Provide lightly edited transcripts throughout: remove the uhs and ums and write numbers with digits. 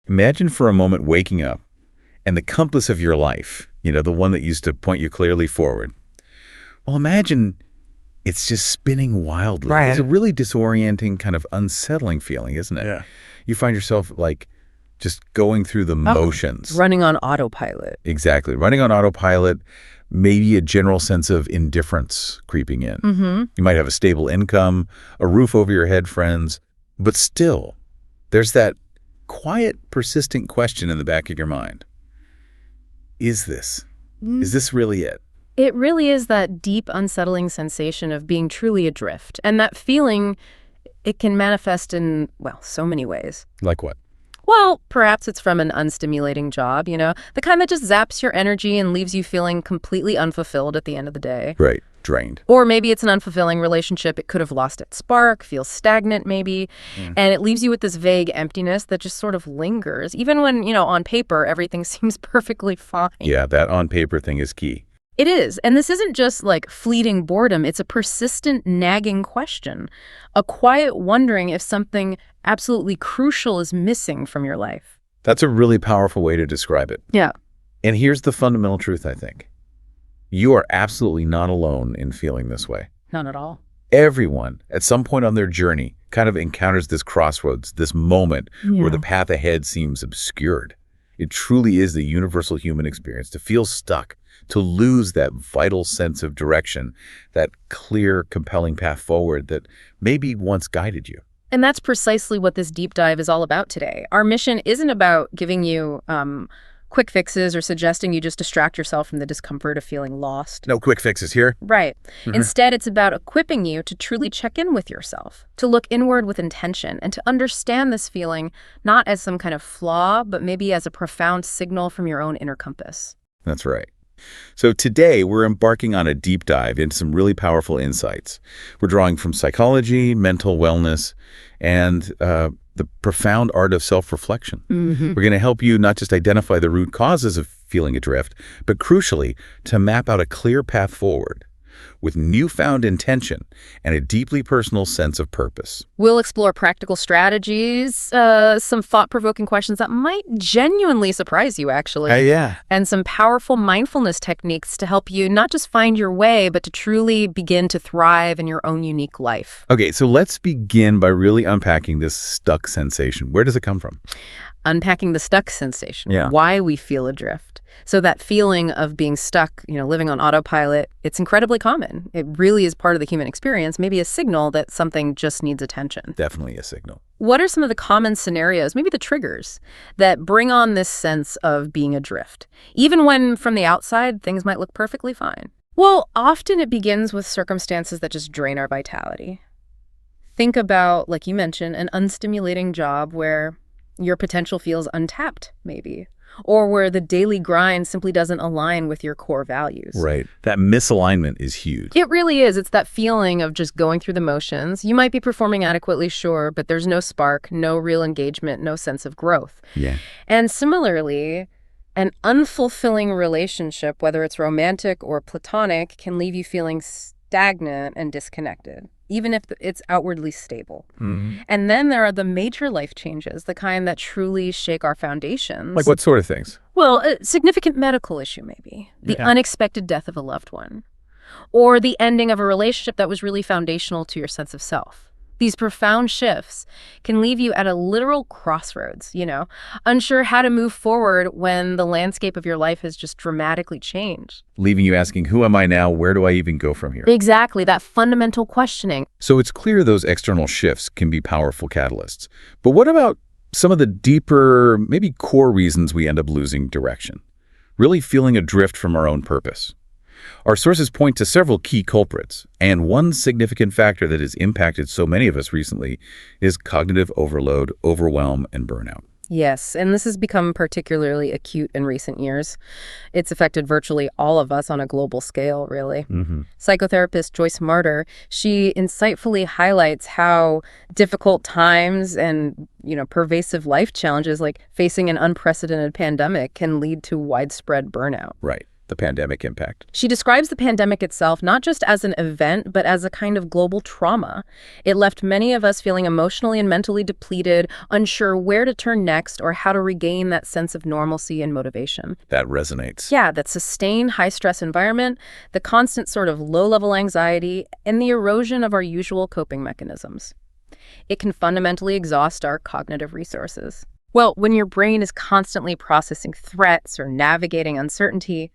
Imagine for a moment waking up and the compass of your life, the one that used to point you clearly forward. Well, imagine it's just spinning wildly. Right. It's a really disorienting, kind of unsettling feeling, isn't it? Yeah. You find yourself just going through the motions. Running on autopilot. Exactly. Running on autopilot, maybe a general sense of indifference creeping in. Mm-hmm. You might have a stable income, a roof over your head, friends, but still, there's that quiet, persistent question in the back of your mind. Is this really it? It really is that deep, unsettling sensation of being truly adrift. And that feeling, it can manifest in, so many ways. Like what? Well, perhaps it's from an unstimulating job, the kind that just zaps your energy and leaves you feeling completely unfulfilled at the end of the day. Right. Drained. Or maybe it's an unfulfilling relationship. It could have lost its spark, feels stagnant maybe, and it leaves you with this vague emptiness that just sort of lingers, even when, on paper, everything seems perfectly fine. Yeah, that on paper thing is key. It is. And this isn't just like fleeting boredom. It's a persistent, nagging question, a quiet wondering if something absolutely crucial is missing from your life. That's a really powerful way to describe it. Yeah. And here's the fundamental truth, I think. You are absolutely not alone in feeling this way. Not at all. Everyone, at some point on their journey, kind of encounters this crossroads, this moment where the path ahead seems obscured. It truly is the universal human experience to feel stuck, to lose that vital sense of direction, that clear, compelling path forward that maybe once guided you. And that's precisely what this deep dive is all about today. Our mission isn't about giving you quick fixes or suggesting you just distract yourself from the discomfort of feeling lost. No quick fixes here. Right. Instead, it's about equipping you to truly check in with yourself, to look inward with intention, and to understand this feeling not as some kind of flaw, but maybe as a profound signal from your own inner compass. That's right. So today, we're embarking on a deep dive into some really powerful insights. We're drawing from psychology, mental wellness, and the profound art of self-reflection. We're going to help you not just identify the root causes of feeling adrift, but crucially, to map out a clear path forward with newfound intention and a deeply personal sense of purpose. We'll explore practical strategies, some thought-provoking questions that might genuinely surprise you, actually. Yeah. And some powerful mindfulness techniques to help you not just find your way, but to truly begin to thrive in your own unique life. Okay, so let's begin by really unpacking this stuck sensation. Where does it come from? Unpacking the stuck sensation, Yeah. why we feel adrift. So that feeling of being stuck, living on autopilot, it's incredibly common. It really is part of the human experience, maybe a signal that something just needs attention. Definitely a signal. What are some of the common scenarios, maybe the triggers, that bring on this sense of being adrift, even when from the outside things might look perfectly fine? Well, often it begins with circumstances that just drain our vitality. Think about, like you mentioned, an unstimulating job where your potential feels untapped, maybe, or where the daily grind simply doesn't align with your core values. Right. That misalignment is huge. It really is. It's that feeling of just going through the motions. You might be performing adequately, sure, but there's no spark, no real engagement, no sense of growth. Yeah. And similarly, an unfulfilling relationship, whether it's romantic or platonic, can leave you feeling stagnant and disconnected, even if it's outwardly stable. And then there are the major life changes, the kind that truly shake our foundations. Like what sort of things? Well, a significant medical issue, maybe. The unexpected death of a loved one. Or the ending of a relationship that was really foundational to your sense of self. These profound shifts can leave you at a literal crossroads, unsure how to move forward when the landscape of your life has just dramatically changed. Leaving you asking, who am I now? Where do I even go from here? Exactly, that fundamental questioning. So it's clear those external shifts can be powerful catalysts. But what about some of the deeper, maybe core reasons we end up losing direction? Really feeling adrift from our own purpose. Our sources point to several key culprits, and one significant factor that has impacted so many of us recently is cognitive overload, overwhelm, and burnout. Yes, and this has become particularly acute in recent years. It's affected virtually all of us on a global scale, really. Psychotherapist Joyce Martyr, she insightfully highlights how difficult times and, pervasive life challenges like facing an unprecedented pandemic can lead to widespread burnout. Right. the pandemic impact? She describes the pandemic itself not just as an event, but as a kind of global trauma. It left many of us feeling emotionally and mentally depleted, unsure where to turn next or how to regain that sense of normalcy and motivation. That resonates. Yeah, that sustained high-stress environment, the constant sort of low-level anxiety, and the erosion of our usual coping mechanisms. It can fundamentally exhaust our cognitive resources. Well, when your brain is constantly processing threats or navigating uncertainty,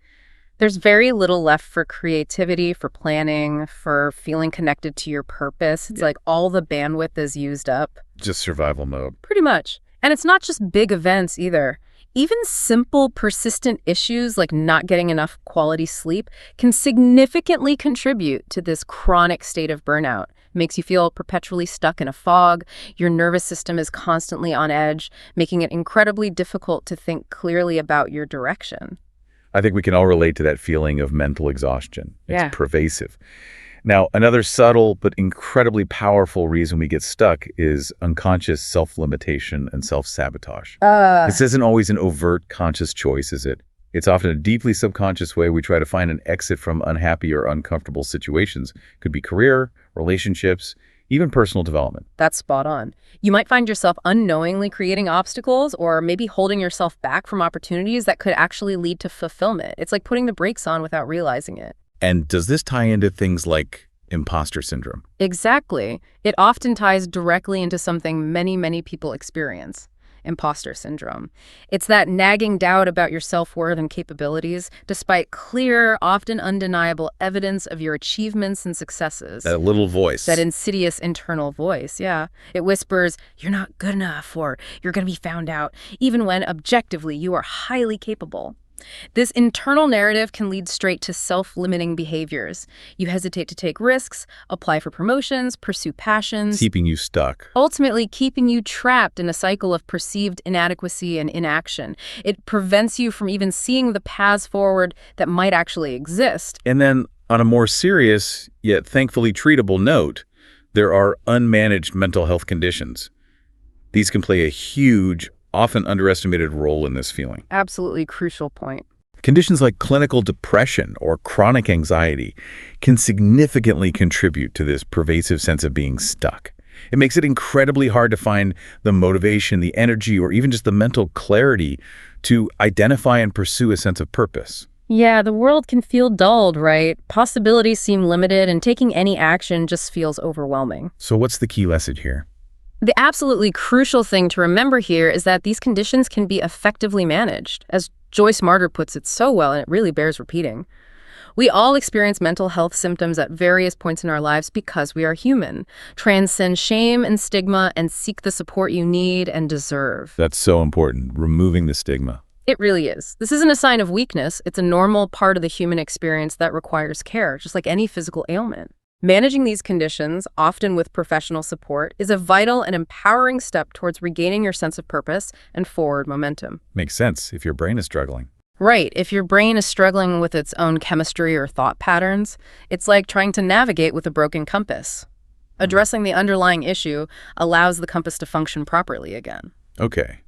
there's very little left for creativity, for planning, for feeling connected to your purpose. It's like all the bandwidth is used up. Just survival mode. Pretty much. And it's not just big events either. Even simple, persistent issues like not getting enough quality sleep can significantly contribute to this chronic state of burnout. Makes you feel perpetually stuck in a fog. Your nervous system is constantly on edge, making it incredibly difficult to think clearly about your direction. I think we can all relate to that feeling of mental exhaustion. It's pervasive. Now, another subtle but incredibly powerful reason we get stuck is unconscious self-limitation and self-sabotage. This isn't always an overt conscious choice, is it? It's often a deeply subconscious way we try to find an exit from unhappy or uncomfortable situations. Could be career, relationships, even personal development. That's spot on. You might find yourself unknowingly creating obstacles or maybe holding yourself back from opportunities that could actually lead to fulfillment. It's like putting the brakes on without realizing it. And does this tie into things like imposter syndrome? Exactly. It often ties directly into something many, many people experience. Imposter syndrome. It's that nagging doubt about your self-worth and capabilities, despite clear, often undeniable evidence of your achievements and successes. That little voice. That insidious internal voice, yeah. It whispers, you're not good enough, or you're going to be found out, even when objectively you are highly capable. This internal narrative can lead straight to self-limiting behaviors. You hesitate to take risks, apply for promotions, pursue passions. Keeping you stuck. Ultimately, keeping you trapped in a cycle of perceived inadequacy and inaction. It prevents you from even seeing the paths forward that might actually exist. And then, on a more serious, yet thankfully treatable note, there are unmanaged mental health conditions. These can play a huge, often underestimated role in this feeling. Absolutely crucial point. Conditions like clinical depression or chronic anxiety can significantly contribute to this pervasive sense of being stuck. It makes it incredibly hard to find the motivation, the energy, or even just the mental clarity to identify and pursue a sense of purpose. Yeah, the world can feel dulled, right? Possibilities seem limited, and taking any action just feels overwhelming. So what's the key message here? The absolutely crucial thing to remember here is that these conditions can be effectively managed. As Joyce Marter puts it so well, and it really bears repeating. We all experience mental health symptoms at various points in our lives because we are human. Transcend shame and stigma and seek the support you need and deserve. That's so important, removing the stigma. It really is. This isn't a sign of weakness. It's a normal part of the human experience that requires care, just like any physical ailment. Managing these conditions, often with professional support, is a vital and empowering step towards regaining your sense of purpose and forward momentum. Makes sense if your brain is struggling. Right. If your brain is struggling with its own chemistry or thought patterns, it's like trying to navigate with a broken compass. Addressing the underlying issue allows the compass to function properly again. Okay.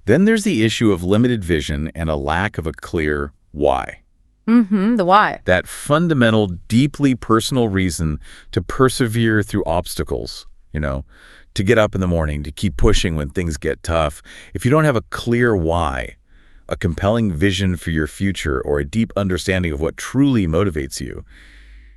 Then there's the issue of limited vision and a lack of a clear why. The why. That fundamental, deeply personal reason to persevere through obstacles, to get up in the morning, to keep pushing when things get tough. If you don't have a clear why, a compelling vision for your future, or a deep understanding of what truly motivates you,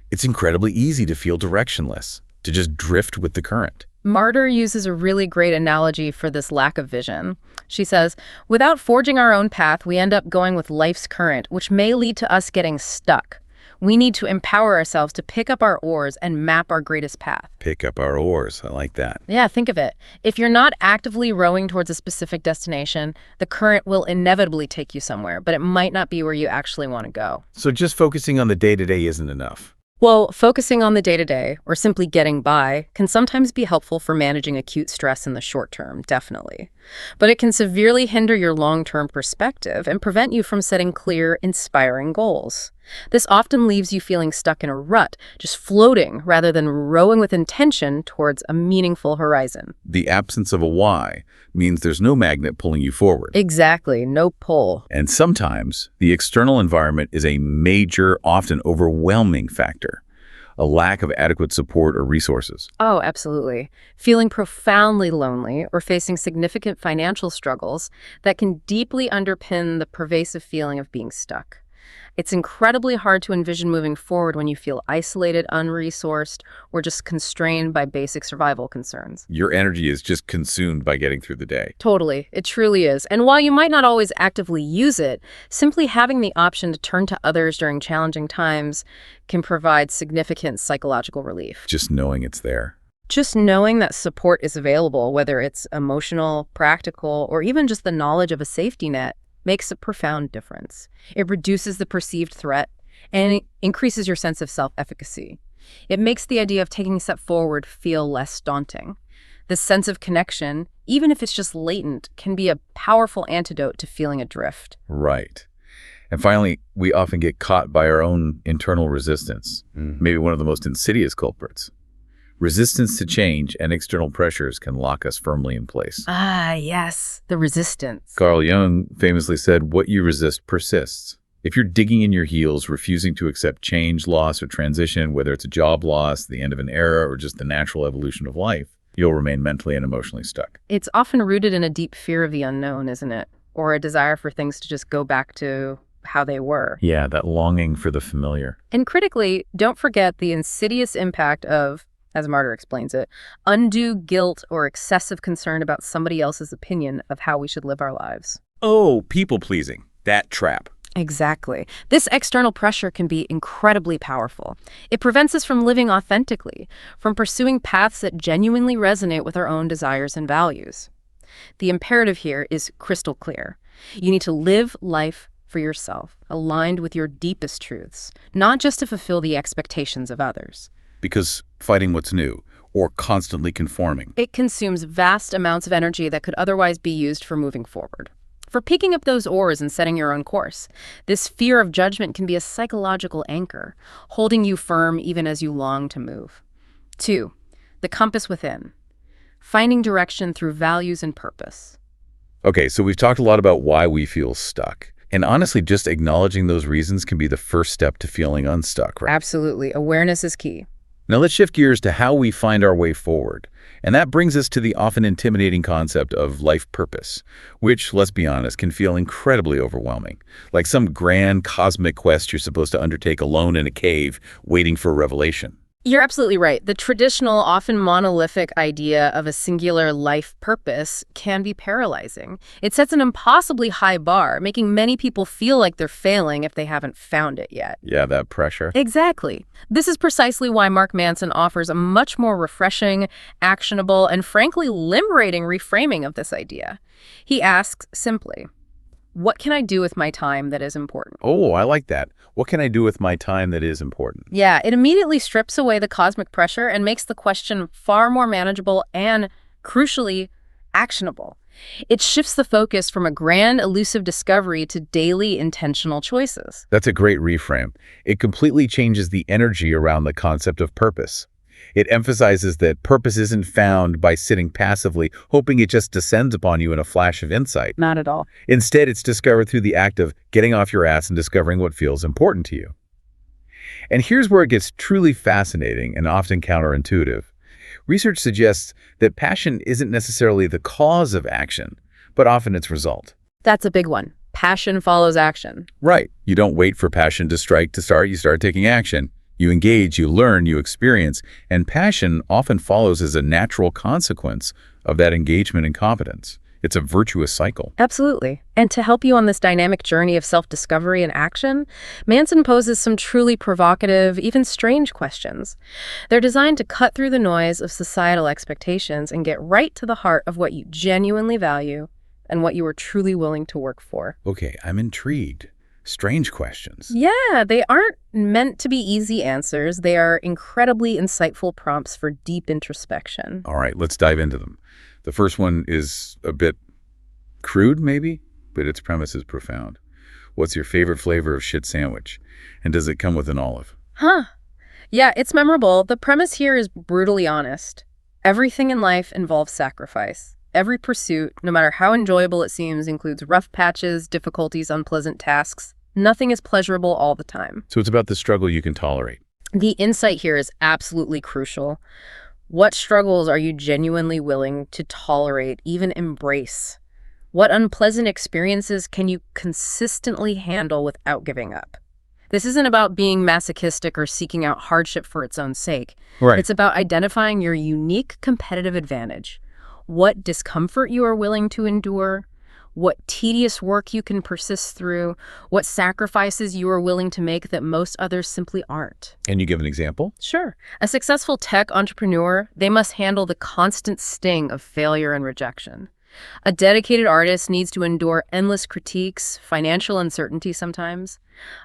it's incredibly easy to feel directionless, to just drift with the current. Marter uses a really great analogy for this lack of vision. She says, without forging our own path, we end up going with life's current, which may lead to us getting stuck. We need to empower ourselves to pick up our oars and map our greatest path. Pick up our oars. I like that. Yeah, think of it. If you're not actively rowing towards a specific destination, the current will inevitably take you somewhere, but it might not be where you actually want to go. So just focusing on the day-to-day isn't enough. Well, focusing on the day-to-day, or simply getting by, can sometimes be helpful for managing acute stress in the short term, definitely. but it can severely hinder your long-term perspective and prevent you from setting clear, inspiring goals. This often leaves you feeling stuck in a rut, just floating rather than rowing with intention towards a meaningful horizon. The absence of a why means there's no magnet pulling you forward. Exactly, no pull. And sometimes the external environment is a major, often overwhelming factor. A lack of adequate support or resources. Oh, absolutely. Feeling profoundly lonely or facing significant financial struggles that can deeply underpin the pervasive feeling of being stuck. It's incredibly hard to envision moving forward when you feel isolated, unresourced, or just constrained by basic survival concerns. Your energy is just consumed by getting through the day. Totally. It truly is. And while you might not always actively use it, simply having the option to turn to others during challenging times can provide significant psychological relief. Just knowing it's there. Just knowing that support is available, whether it's emotional, practical, or even just the knowledge of a safety net, makes a profound difference. It reduces the perceived threat and it increases your sense of self-efficacy. It makes the idea of taking a step forward feel less daunting. This sense of connection, even if it's just latent, can be a powerful antidote to feeling adrift. Right. And finally, we often get caught by our own internal resistance, maybe one of the most insidious culprits. Resistance to change and external pressures can lock us firmly in place. Ah, yes, the resistance. Carl Jung famously said, "What you resist persists." If you're digging in your heels, refusing to accept change, loss, or transition, whether it's a job loss, the end of an era, or just the natural evolution of life, you'll remain mentally and emotionally stuck. It's often rooted in a deep fear of the unknown, isn't it? Or a desire for things to just go back to how they were. Yeah, that longing for the familiar. And critically, don't forget the insidious impact of, as Martyr explains it, undue guilt or excessive concern about somebody else's opinion of how we should live our lives. Oh, people-pleasing. That trap. Exactly. This external pressure can be incredibly powerful. It prevents us from living authentically, from pursuing paths that genuinely resonate with our own desires and values. The imperative here is crystal clear. You need to live life for yourself, aligned with your deepest truths, not just to fulfill the expectations of others. Because fighting what's new, or constantly conforming, It consumes vast amounts of energy that could otherwise be used for moving forward, for picking up those oars and setting your own course. This fear of judgment can be a psychological anchor, holding you firm even as you long to move. 2. The compass within. Finding direction through values and purpose. Okay, so we've talked a lot about why we feel stuck. And honestly, just acknowledging those reasons can be the first step to feeling unstuck, right? Absolutely. Awareness is key. Now let's shift gears to how we find our way forward. And that brings us to the often intimidating concept of life purpose, which, let's be honest, can feel incredibly overwhelming. Like some grand cosmic quest you're supposed to undertake alone in a cave, waiting for a revelation. You're absolutely right. The traditional, often monolithic idea of a singular life purpose can be paralyzing. It sets an impossibly high bar, making many people feel like they're failing if they haven't found it yet. Yeah, that pressure. Exactly. This is precisely why Mark Manson offers a much more refreshing, actionable, and frankly liberating reframing of this idea. He asks simply, what can I do with my time that is important? Oh, I like that. What can I do with my time that is important? Yeah, it immediately strips away the cosmic pressure and makes the question far more manageable and, crucially, actionable. It shifts the focus from a grand, elusive discovery to daily, intentional choices. That's a great reframe. It completely changes the energy around the concept of purpose. It emphasizes that purpose isn't found by sitting passively, hoping it just descends upon you in a flash of insight. Not at all. Instead, it's discovered through the act of getting off your ass and discovering what feels important to you. And here's where it gets truly fascinating and often counterintuitive. Research suggests that passion isn't necessarily the cause of action, but often its result. That's a big one. Passion follows action. Right. You don't wait for passion to strike to start, you start taking action. You engage, you learn, you experience, and passion often follows as a natural consequence of that engagement and competence. It's a virtuous cycle. Absolutely. And to help you on this dynamic journey of self-discovery and action, Manson poses some truly provocative, even strange questions. They're designed to cut through the noise of societal expectations and get right to the heart of what you genuinely value and what you are truly willing to work for. Okay, I'm intrigued. Strange questions. Yeah, they aren't meant to be easy answers. They are incredibly insightful prompts for deep introspection. All right, let's dive into them. The first one is a bit crude, maybe, but its premise is profound. What's your favorite flavor of shit sandwich? And does it come with an olive? Huh. Yeah, it's memorable. The premise here is brutally honest. Everything in life involves sacrifice. Every pursuit, no matter how enjoyable it seems, includes rough patches, difficulties, unpleasant tasks. Nothing is pleasurable all the time. So it's about the struggle you can tolerate. The insight here is absolutely crucial. What struggles are you genuinely willing to tolerate, even embrace? What unpleasant experiences can you consistently handle without giving up? This isn't about being masochistic or seeking out hardship for its own sake. Right. It's about identifying your unique competitive advantage. What discomfort you are willing to endure, what tedious work you can persist through, what sacrifices you are willing to make that most others simply aren't. And you give an example? Sure. A successful tech entrepreneur, they must handle the constant sting of failure and rejection. A dedicated artist needs to endure endless critiques, financial uncertainty sometimes.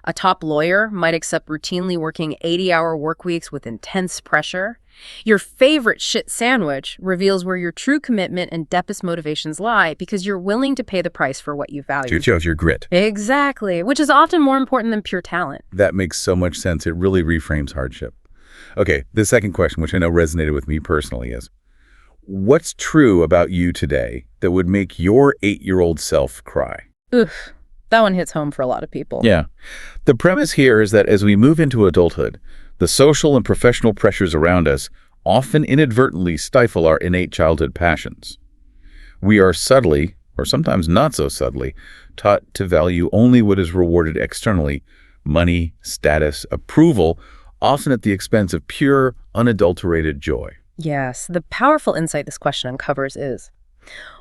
A top lawyer might accept routinely working 80-hour work weeks with intense pressure. Your favorite shit sandwich reveals where your true commitment and deepest motivations lie because you're willing to pay the price for what you value. It shows your grit. Exactly, which is often more important than pure talent. That makes so much sense. It really reframes hardship. Okay, the second question, which I know resonated with me personally, is what's true about you today that would make your 8-year-old self cry? Oof, that one hits home for a lot of people. Yeah. The premise here is that as we move into adulthood, the social and professional pressures around us often inadvertently stifle our innate childhood passions. We are subtly, or sometimes not so subtly, taught to value only what is rewarded externally: money, status, approval, often at the expense of pure, unadulterated joy. Yes, the powerful insight this question uncovers is,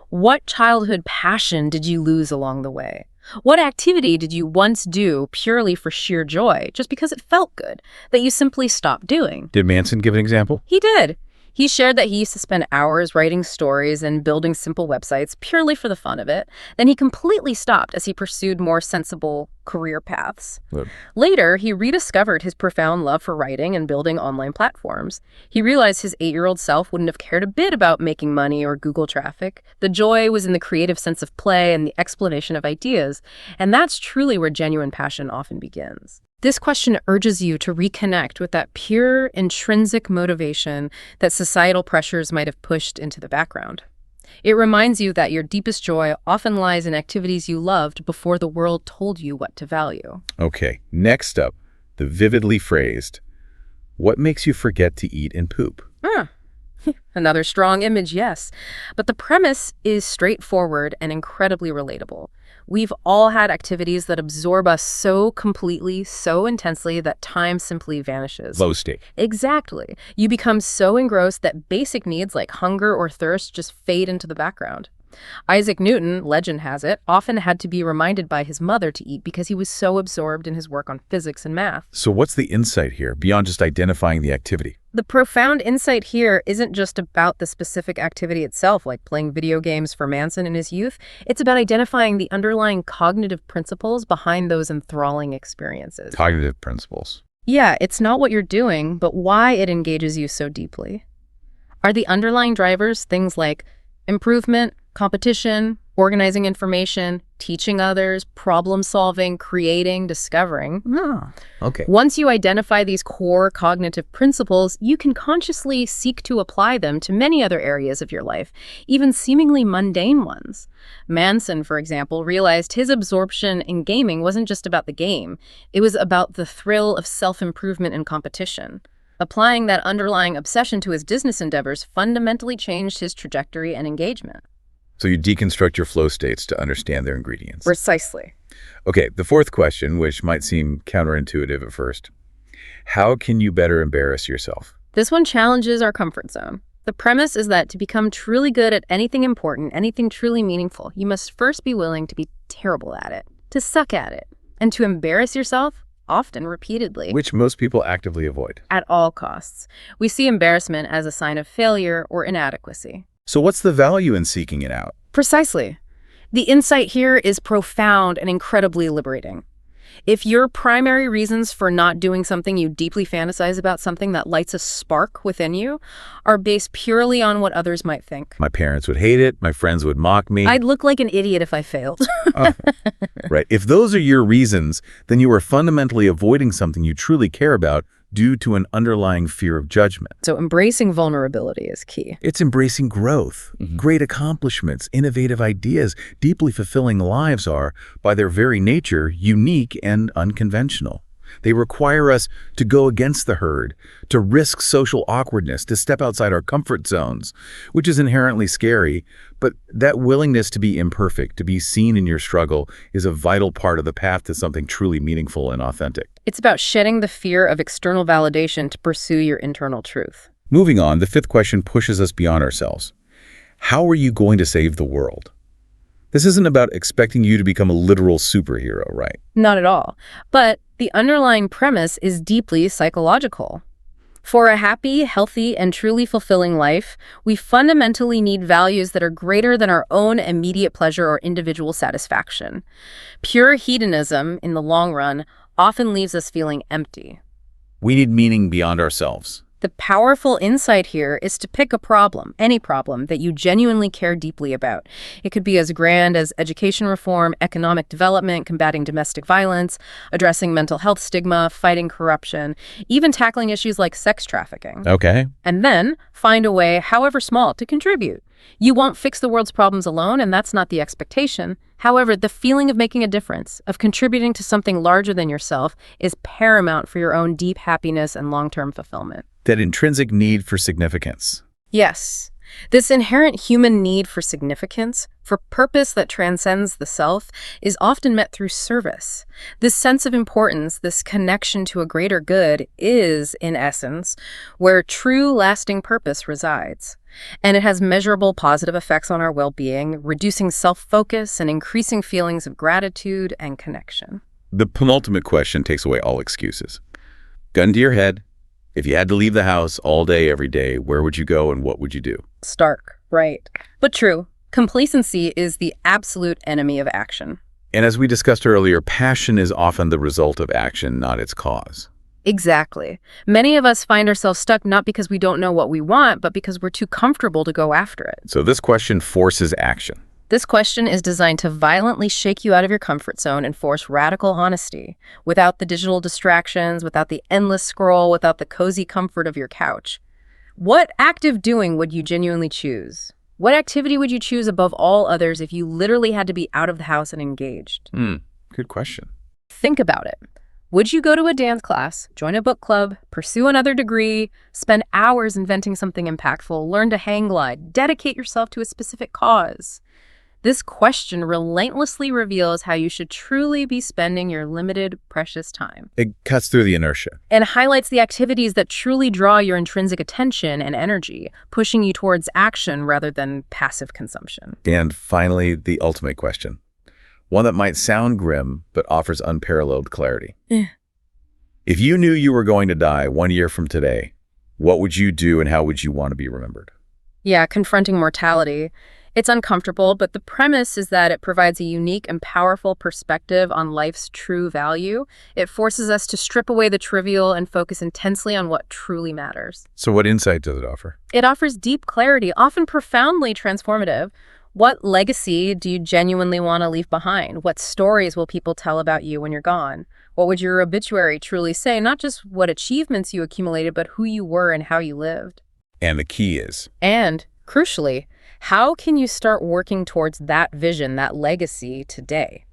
what childhood passion did you lose along the way? What activity did you once do purely for sheer joy, just because it felt good, that you simply stopped doing? Did Manson give an example? He did. He shared that he used to spend hours writing stories and building simple websites purely for the fun of it. Then he completely stopped as he pursued more sensible career paths. Good. Later, he rediscovered his profound love for writing and building online platforms. He realized his 8-year-old self wouldn't have cared a bit about making money or Google traffic. The joy was in the creative sense of play and the explanation of ideas, and that's truly where genuine passion often begins. This question urges you to reconnect with that pure, intrinsic motivation that societal pressures might have pushed into the background. It reminds you that your deepest joy often lies in activities you loved before the world told you what to value. Okay, next up, the vividly phrased, what makes you forget to eat and poop? Another strong image, yes. But the premise is straightforward and incredibly relatable. We've all had activities that absorb us so completely, so intensely, that time simply vanishes. Low stake. Exactly. You become so engrossed that basic needs like hunger or thirst just fade into the background. Isaac Newton, legend has it, often had to be reminded by his mother to eat because he was so absorbed in his work on physics and math. So what's the insight here, beyond just identifying the activity? The profound insight here isn't just about the specific activity itself, like playing video games for Manson in his youth. It's about identifying the underlying cognitive principles behind those enthralling experiences. Cognitive principles. Yeah, it's not what you're doing, but why it engages you so deeply. Are the underlying drivers things like improvement, competition, organizing information, teaching others, problem solving, creating, discovering? Okay. Once you identify these core cognitive principles, you can consciously seek to apply them to many other areas of your life, even seemingly mundane ones. Manson, for example, realized his absorption in gaming wasn't just about the game. It was about the thrill of self-improvement and competition. Applying that underlying obsession to his business endeavors fundamentally changed his trajectory and engagement. So you deconstruct your flow states to understand their ingredients. Precisely. Okay, the fourth question, which might seem counterintuitive at first. How can you better embarrass yourself? This one challenges our comfort zone. The premise is that to become truly good at anything important, anything truly meaningful, you must first be willing to be terrible at it, to suck at it, and to embarrass yourself, often repeatedly. Which most people actively avoid. At all costs. We see embarrassment as a sign of failure or inadequacy. So what's the value in seeking it out? Precisely. The insight here is profound and incredibly liberating. If your primary reasons for not doing something you deeply fantasize about, something that lights a spark within you, are based purely on what others might think. My parents would hate it. My friends would mock me. I'd look like an idiot if I failed. Oh, right. If those are your reasons, then you are fundamentally avoiding something you truly care about due to an underlying fear of judgment. So embracing vulnerability is key. It's embracing growth. Great accomplishments, innovative ideas, deeply fulfilling lives are, by their very nature, unique and unconventional. They require us to go against the herd, to risk social awkwardness, to step outside our comfort zones, which is inherently scary. But that willingness to be imperfect, to be seen in your struggle, is a vital part of the path to something truly meaningful and authentic. It's about shedding the fear of external validation to pursue your internal truth. Moving on, the fifth question pushes us beyond ourselves. How are you going to save the world? This isn't about expecting you to become a literal superhero, right? Not at all. But the underlying premise is deeply psychological. For a happy, healthy, and truly fulfilling life, we fundamentally need values that are greater than our own immediate pleasure or individual satisfaction. Pure hedonism, in the long run, often leaves us feeling empty. We need meaning beyond ourselves. The powerful insight here is to pick a problem, any problem, that you genuinely care deeply about. It could be as grand as education reform, economic development, combating domestic violence, addressing mental health stigma, fighting corruption, even tackling issues like sex trafficking. Okay. And then find a way, however small, to contribute. You won't fix the world's problems alone, and that's not the expectation. However, the feeling of making a difference, of contributing to something larger than yourself, is paramount for your own deep happiness and long-term fulfillment. That intrinsic need for significance. Yes, this inherent human need for significance, for purpose that transcends the self, is often met through service. This sense of importance, this connection to a greater good, is, in essence, where true lasting purpose resides. And it has measurable positive effects on our well-being, reducing self-focus and increasing feelings of gratitude and connection. The penultimate question takes away all excuses. Gun to your head. If you had to leave the house all day, every day, where would you go and what would you do? Stark, right? But true. Complacency is the absolute enemy of action. And as we discussed earlier, passion is often the result of action, not its cause. Exactly. Many of us find ourselves stuck not because we don't know what we want, but because we're too comfortable to go after it. So this question forces action. This question is designed to violently shake you out of your comfort zone and force radical honesty, without the digital distractions, without the endless scroll, without the cozy comfort of your couch. What active doing would you genuinely choose? What activity would you choose above all others if you literally had to be out of the house and engaged? Good question. Think about it. Would you go to a dance class, join a book club, pursue another degree, spend hours inventing something impactful, learn to hang glide, dedicate yourself to a specific cause? This question relentlessly reveals how you should truly be spending your limited, precious time. It cuts through the inertia. And highlights the activities that truly draw your intrinsic attention and energy, pushing you towards action rather than passive consumption. And finally, the ultimate question. One that might sound grim, but offers unparalleled clarity. If you knew you were going to die 1 year from today, what would you do and how would you want to be remembered? Yeah, confronting mortality. It's uncomfortable, but the premise is that it provides a unique and powerful perspective on life's true value. It forces us to strip away the trivial and focus intensely on what truly matters. So what insight does it offer? It offers deep clarity, often profoundly transformative. What legacy do you genuinely want to leave behind? What stories will people tell about you when you're gone? What would your obituary truly say? Not just what achievements you accumulated, but who you were and how you lived. And the key is? And, crucially, how can you start working towards that vision, that legacy today?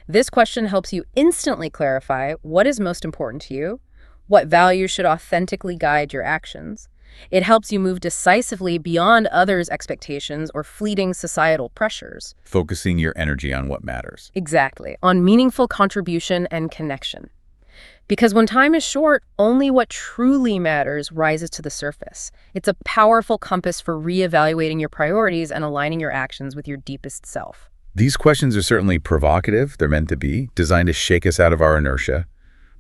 This question helps you instantly clarify what is most important to you, what values should authentically guide your actions. It helps you move decisively beyond others' expectations or fleeting societal pressures. Focusing your energy on what matters. Exactly, on meaningful contribution and connection. Because when time is short, only what truly matters rises to the surface. It's a powerful compass for reevaluating your priorities and aligning your actions with your deepest self. These questions are certainly provocative. They're meant to be, designed to shake us out of our inertia.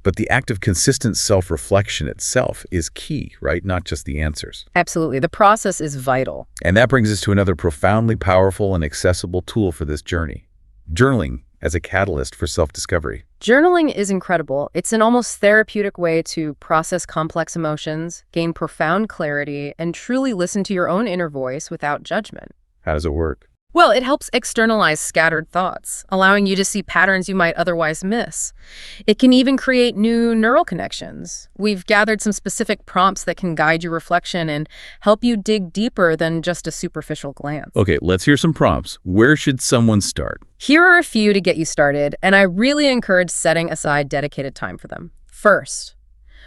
But the act of consistent self-reflection itself is key, right? Not just the answers. Absolutely. The process is vital. And that brings us to another profoundly powerful and accessible tool for this journey. Journaling as a catalyst for self-discovery. Journaling is incredible. It's an almost therapeutic way to process complex emotions, gain profound clarity, and truly listen to your own inner voice without judgment. How does it work? Well, it helps externalize scattered thoughts, allowing you to see patterns you might otherwise miss. It can even create new neural connections. We've gathered some specific prompts that can guide your reflection and help you dig deeper than just a superficial glance. Okay, let's hear some prompts. Where should someone start? Here are a few to get you started, and I really encourage setting aside dedicated time for them. First,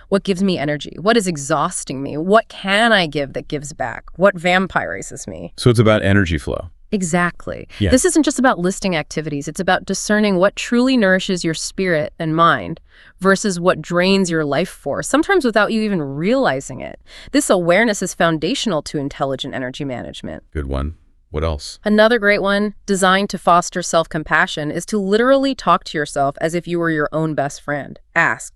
what gives me energy? What is exhausting me? What can I give that gives back? What vampirizes me? So it's about energy flow. Exactly. Yeah. This isn't just about listing activities. It's about discerning what truly nourishes your spirit and mind versus what drains your life force, sometimes without you even realizing it. This awareness is foundational to intelligent energy management. Good one. What else? Another great one, designed to foster self-compassion, is to literally talk to yourself as if you were your own best friend. Ask,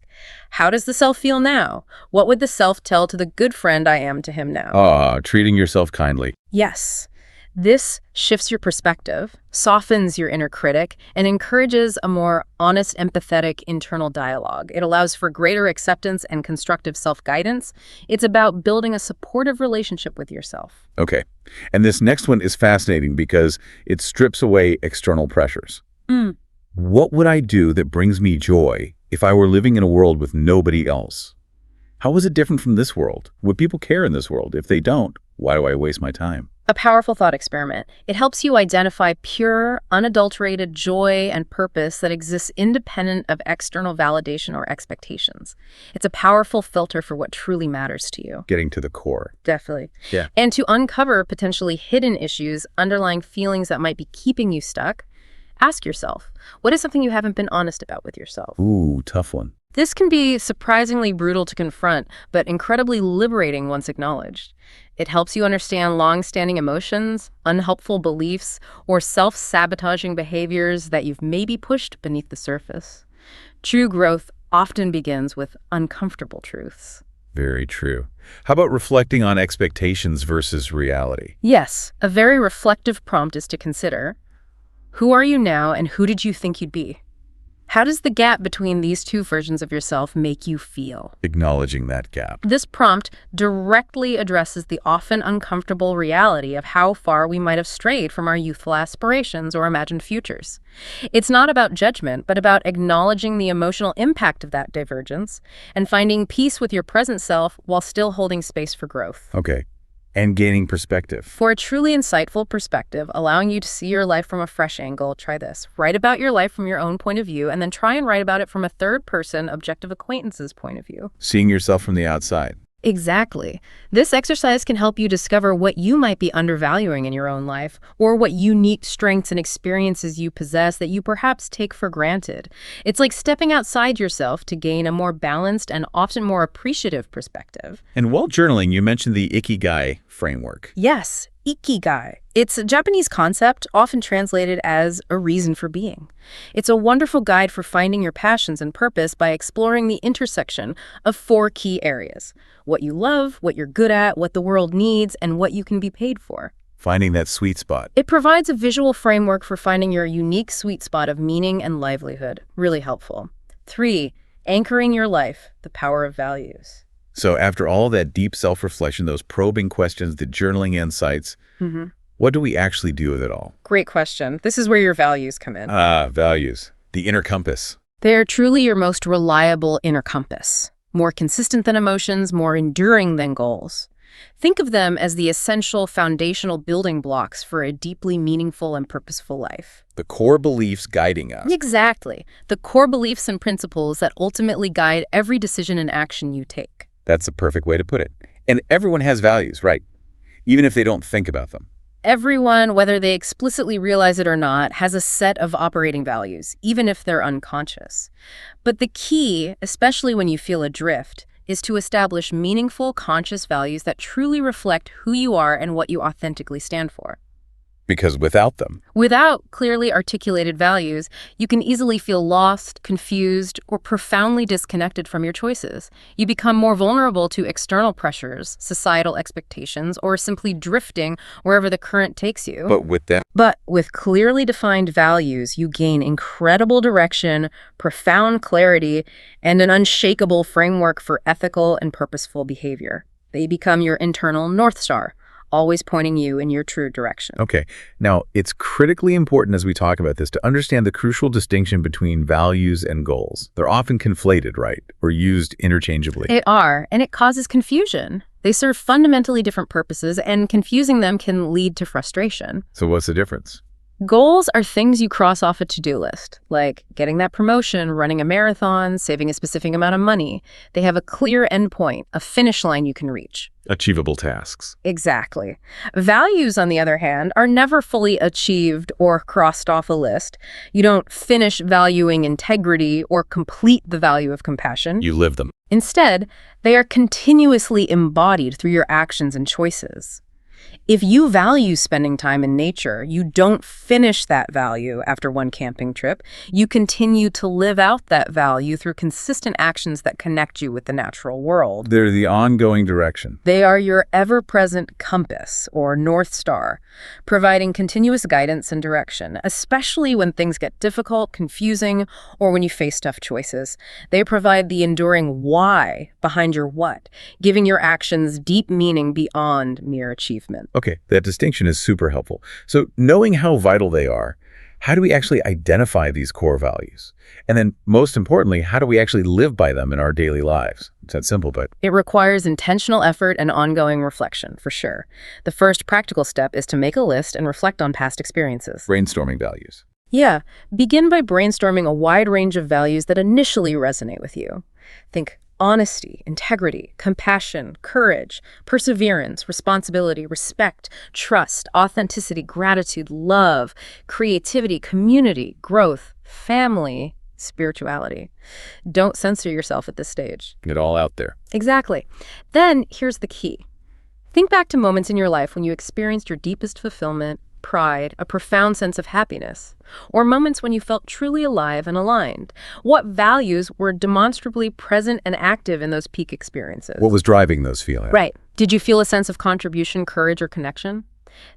how does the self feel now? What would the self tell to the good friend I am to him now? Treating yourself kindly. Yes. This shifts your perspective, softens your inner critic, and encourages a more honest, empathetic internal dialogue. It allows for greater acceptance and constructive self-guidance. It's about building a supportive relationship with yourself. Okay. And this next one is fascinating because it strips away external pressures. What would I do that brings me joy if I were living in a world with nobody else? How is it different from this world? Would people care in this world? If they don't, why do I waste my time? A powerful thought experiment. It helps you identify pure, unadulterated joy and purpose that exists independent of external validation or expectations. It's a powerful filter for what truly matters to you. Getting to the core. Definitely. Yeah. And to uncover potentially hidden issues, underlying feelings that might be keeping you stuck, ask yourself, what is something you haven't been honest about with yourself? Ooh, tough one. This can be surprisingly brutal to confront, but incredibly liberating once acknowledged. It helps you understand long-standing emotions, unhelpful beliefs, or self-sabotaging behaviors that you've maybe pushed beneath the surface. True growth often begins with uncomfortable truths. Very true. How about reflecting on expectations versus reality? Yes, a very reflective prompt is to consider, who are you now and who did you think you'd be? How does the gap between these two versions of yourself make you feel? Acknowledging that gap. This prompt directly addresses the often uncomfortable reality of how far we might have strayed from our youthful aspirations or imagined futures. It's not about judgment, but about acknowledging the emotional impact of that divergence and finding peace with your present self while still holding space for growth. Okay. And gaining perspective. For a truly insightful perspective, allowing you to see your life from a fresh angle, try this. Write about your life from your own point of view, and then try and write about it from a third-person, objective acquaintance's point of view. Seeing yourself from the outside. Exactly. This exercise can help you discover what you might be undervaluing in your own life, or what unique strengths and experiences you possess that you perhaps take for granted. It's like stepping outside yourself to gain a more balanced and often more appreciative perspective. And while journaling, you mentioned the Ikigai framework. Yes, Ikigai. It's a Japanese concept, often translated as a reason for being. It's a wonderful guide for finding your passions and purpose by exploring the intersection of 4 key areas: what you love, what you're good at, what the world needs, and what you can be paid for. Finding that sweet spot. It provides a visual framework for finding your unique sweet spot of meaning and livelihood. Really helpful. 3, anchoring your life, the power of values. So after all that deep self-reflection, those probing questions, the journaling insights, what do we actually do with it all? Great question. This is where your values come in. Values. The inner compass. They're truly your most reliable inner compass. More consistent than emotions, more enduring than goals. Think of them as the essential foundational building blocks for a deeply meaningful and purposeful life. The core beliefs guiding us. Exactly. The core beliefs and principles that ultimately guide every decision and action you take. That's the perfect way to put it. And everyone has values, right? Even if they don't think about them. Everyone, whether they explicitly realize it or not, has a set of operating values, even if they're unconscious. But the key, especially when you feel adrift, is to establish meaningful, conscious values that truly reflect who you are and what you authentically stand for. Because without them, Without clearly articulated values, you can easily feel lost, confused, or profoundly disconnected from your choices. You become more vulnerable to external pressures, societal expectations, or simply drifting wherever the current takes you. but with them, But with clearly defined values, you gain incredible direction, profound clarity, and an unshakable framework for ethical and purposeful behavior. They become your internal North Star, always pointing you in your true direction. okay. Now, it's critically important as we talk about this to understand the crucial distinction between values and goals. They're often conflated, right? Or used interchangeably. They are, and it causes confusion. They serve fundamentally different purposes, and confusing them can lead to frustration. So what's the difference? Goals are things you cross off a to-do list, like getting that promotion, running a marathon, saving a specific amount of money. They have a clear endpoint, a finish line you can reach. Achievable tasks. Exactly. Values, on the other hand, are never fully achieved or crossed off a list. You don't finish valuing integrity or complete the value of compassion. You live them. Instead, they are continuously embodied through your actions and choices. If you value spending time in nature, you don't finish that value after one camping trip. You continue to live out that value through consistent actions that connect you with the natural world. They're the ongoing direction. They are your ever-present compass, or North Star, providing continuous guidance and direction, especially when things get difficult, confusing, or when you face tough choices. They provide the enduring why behind your what, giving your actions deep meaning beyond mere achievement. Okay, that distinction is super helpful. So knowing how vital they are, how do we actually identify these core values? And then most importantly, how do we actually live by them in our daily lives? It's that simple, but It requires intentional effort and ongoing reflection, for sure. The first practical step is to make a list and reflect on past experiences. brainstorming values. Yeah, begin by brainstorming a wide range of values that initially resonate with you. Think honesty, integrity, compassion, courage, perseverance, responsibility, respect, trust, authenticity, gratitude, love, creativity, community, growth, family, spirituality. Don't censor yourself at this stage. Get it all out there. Exactly. Then here's the key. Think back to moments in your life when you experienced your deepest fulfillment, pride, a profound sense of happiness, or moments when you felt truly alive and aligned. What values were demonstrably present and active in those peak experiences? What was driving those feelings? Right. Did you feel a sense of contribution, courage, or connection?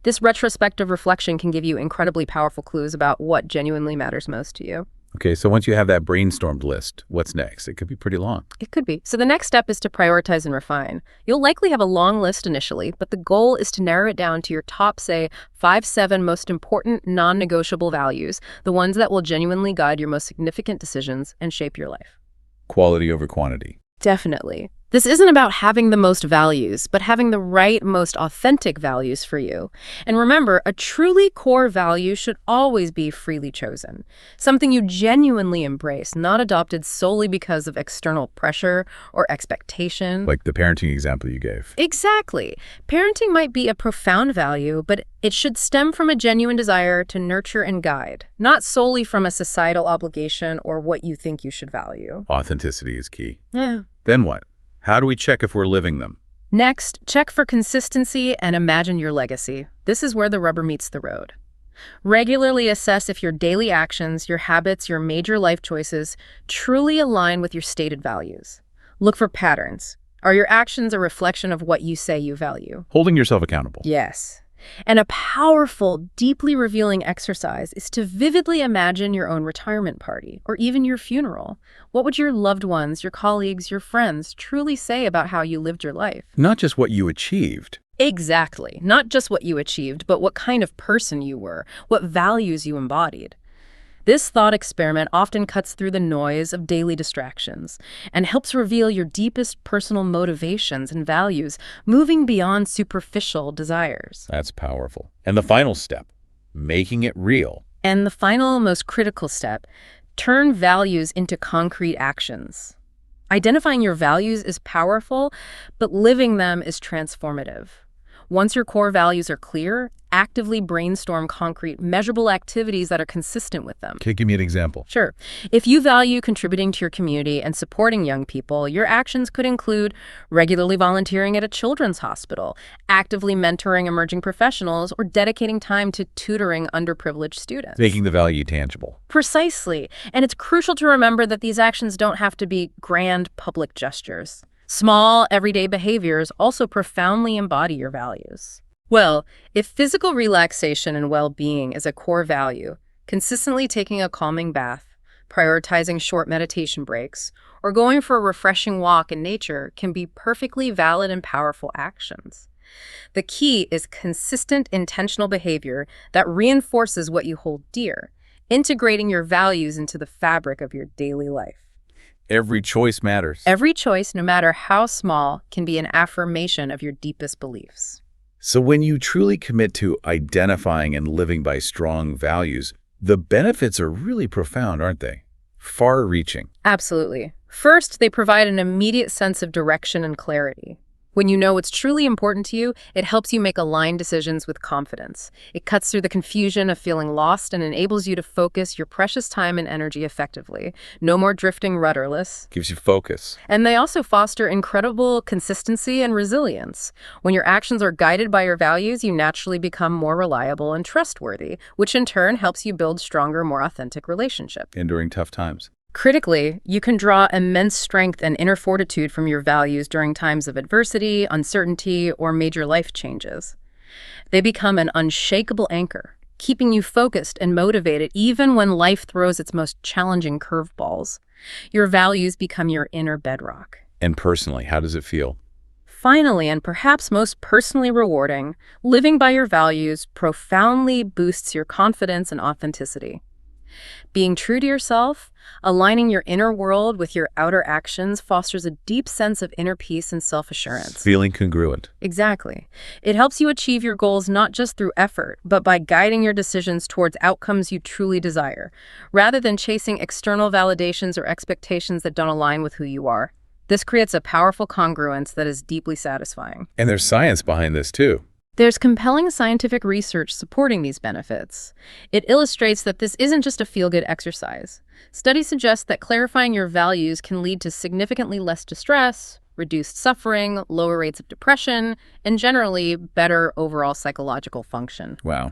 This retrospective reflection can give you incredibly powerful clues about what genuinely matters most to you. Okay, so once you have that brainstormed list, what's next? It could be pretty long. It could be. So the next step is to prioritize and refine. You'll likely have a long list initially, but the goal is to narrow it down to your top, say, 5-7 most important non-negotiable values, the ones that will genuinely guide your most significant decisions and shape your life. Quality over quantity. Definitely. This isn't about having the most values, but having the right, most authentic values for you. And remember, a truly core value should always be freely chosen. Something you genuinely embrace, not adopted solely because of external pressure or expectation. Like the parenting example you gave. Exactly. Parenting might be a profound value, but it should stem from a genuine desire to nurture and guide, not solely from a societal obligation or what you think you should value. Authenticity is key. Yeah. Then what? How do we check if we're living them? Next, check for consistency and imagine your legacy. This is where the rubber meets the road. Regularly assess if your daily actions, your habits, your major life choices truly align with your stated values. Look for patterns. Are your actions a reflection of what you say you value? Holding yourself accountable. Yes. And a powerful, deeply revealing exercise is to vividly imagine your own retirement party, or even your funeral. What would your loved ones, your colleagues, your friends truly say about how you lived your life? Not just what you achieved. Exactly. Not just what you achieved, but what kind of person you were, what values you embodied. This thought experiment often cuts through the noise of daily distractions and helps reveal your deepest personal motivations and values, moving beyond superficial desires. That's powerful. And the final step, making it real. And the final, most critical step, turn values into concrete actions. Identifying your values is powerful, but living them is transformative. Once your core values are clear, actively brainstorm concrete, measurable activities that are consistent with them. Okay, give me an example. Sure. If you value contributing to your community and supporting young people, your actions could include regularly volunteering at a children's hospital, actively mentoring emerging professionals, or dedicating time to tutoring underprivileged students. Making the value tangible. Precisely. And it's crucial to remember that these actions don't have to be grand public gestures. Small, everyday behaviors also profoundly embody your values. Well, if physical relaxation and well-being is a core value, consistently taking a calming bath, prioritizing short meditation breaks, or going for a refreshing walk in nature can be perfectly valid and powerful actions. The key is consistent, intentional behavior that reinforces what you hold dear, integrating your values into the fabric of your daily life. Every choice matters. Every choice, no matter how small, can be an affirmation of your deepest beliefs. So when you truly commit to identifying and living by strong values, the benefits are really profound, aren't they? Far-reaching. Absolutely. First, they provide an immediate sense of direction and clarity. When you know what's truly important to you, it helps you make aligned decisions with confidence. It cuts through the confusion of feeling lost and enables you to focus your precious time and energy effectively. No more drifting rudderless. Gives you focus. And they also foster incredible consistency and resilience. When your actions are guided by your values, you naturally become more reliable and trustworthy, which in turn helps you build stronger, more authentic relationships. And during tough times. Critically, you can draw immense strength and inner fortitude from your values during times of adversity, uncertainty, or major life changes. They become an unshakable anchor, keeping you focused and motivated even when life throws its most challenging curveballs. Your values become your inner bedrock. And personally, how does it feel? Finally, and perhaps most personally rewarding, living by your values profoundly boosts your confidence and authenticity. Being true to yourself, aligning your inner world with your outer actions fosters a deep sense of inner peace and self-assurance. Feeling congruent. Exactly. It helps you achieve your goals not just through effort, but by guiding your decisions towards outcomes you truly desire, rather than chasing external validations or expectations that don't align with who you are. This creates a powerful congruence that is deeply satisfying. And there's science behind this too. There's compelling scientific research supporting these benefits. It illustrates that this isn't just a feel-good exercise. Studies suggest that clarifying your values can lead to significantly less distress, reduced suffering, lower rates of depression, and generally better overall psychological function. Wow.